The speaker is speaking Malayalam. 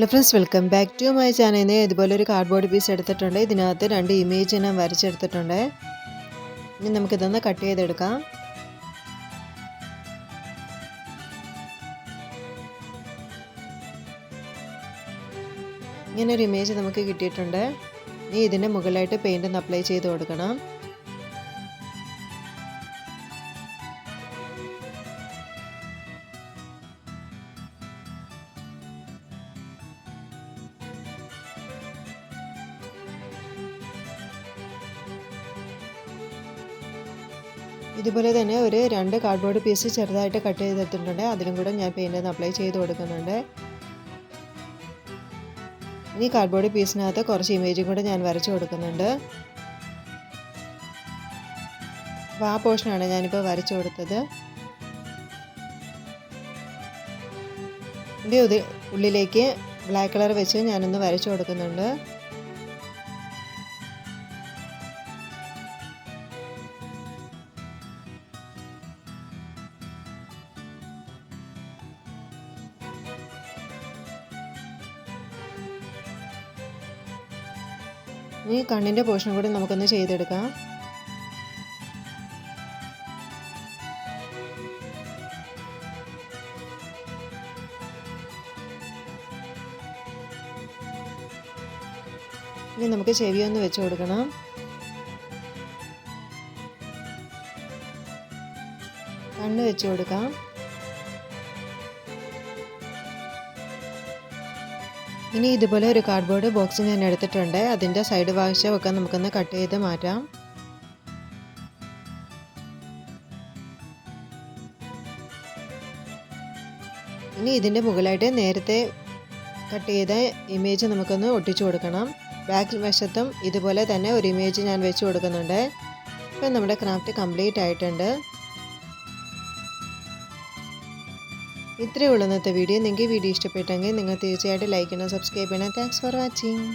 Hello friends, welcome back to my channel. ഇതുപോലെ ഒരു കാർഡ്ബോർഡ് പീസ് എടുത്തിട്ടുണ്ട്. ഇതിനകത്ത് 2 ഇമേജ് ഞാൻ വരച്ചെടുത്തിട്ടുണ്ട്. ഇനി നമുക്കിതൊന്ന് കട്ട് ചെയ്തെടുക്കാം. ഇങ്ങനൊരു ഇമേജ് നമുക്ക് കിട്ടിയിട്ടുണ്ട്. ഇനി ഇതിൻ്റെ മുകളിലായിട്ട് പെയിൻ്റ് ഒന്ന് അപ്ലൈ ചെയ്ത് കൊടുക്കണം. ഇതുപോലെ തന്നെ ഒരു 2 കാർഡ്ബോർഡ് പീസ് ചെറുതായിട്ട് കട്ട് ചെയ്തെടുത്തിട്ടുണ്ട്. അതിലും കൂടെ ഞാൻ പെയിൻ്റ് ഒന്ന് അപ്ലൈ ചെയ്ത് കൊടുക്കുന്നുണ്ട്. ഇനി കാർഡ്ബോർഡ് പീസിനകത്ത് കുറച്ച് ഇമേജും കൂടെ ഞാൻ വരച്ചു കൊടുക്കുന്നുണ്ട്. അപ്പോൾ ആ പോർഷനാണ് ഞാനിപ്പോൾ വരച്ചു കൊടുത്തത്. ഇത് ഉള്ളിലേക്ക് ബ്ലാക്ക് കളർ വെച്ച് ഞാനൊന്ന് വരച്ചു കൊടുക്കുന്നുണ്ട്. ഇനി കണ്ണിൻ്റെ പോർഷൻ കൂടി നമുക്കൊന്ന് ചെയ്തെടുക്കാം. ഇനി നമുക്ക് ചെവിയൊന്ന് വെച്ച് കൊടുക്കണം. കണ്ണ് വെച്ച് കൊടുക്കാം. ഇനി ഇതുപോലെ ഒരു കാർഡ്ബോർഡ് ബോക്സ് ഞാൻ എടുത്തിട്ടുണ്ട്. അതിൻ്റെ സൈഡ് വശമൊക്കെ നമുക്കൊന്ന് കട്ട് ചെയ്ത് മാറ്റാം. ഇനി ഇതിൻ്റെ മുകളിലായിട്ട് നേരത്തെ കട്ട് ചെയ്ത ഇമേജ് നമുക്കൊന്ന് ഒട്ടിച്ചു കൊടുക്കണം. ബാക്ക് വശത്തും ഇതുപോലെ തന്നെ ഒരു ഇമേജ് ഞാൻ വെച്ച് കൊടുക്കുന്നുണ്ട്. ഇപ്പം നമ്മുടെ ക്രാഫ്റ്റ് കംപ്ലീറ്റ് ആയിട്ടുണ്ട്. ഇത്രയേ ഉള്ളൂ ഇന്നത്തെ വീഡിയോ. നിങ്ങൾക്ക് വീഡിയോ ഇഷ്ടപ്പെട്ടെങ്കിൽ നിങ്ങൾ തീർച്ചയായിട്ടും ലൈക്ക് ചെയ്യണം, സബ്സ്ക്രൈബ് ചെയ്യണം. Thanks for watching.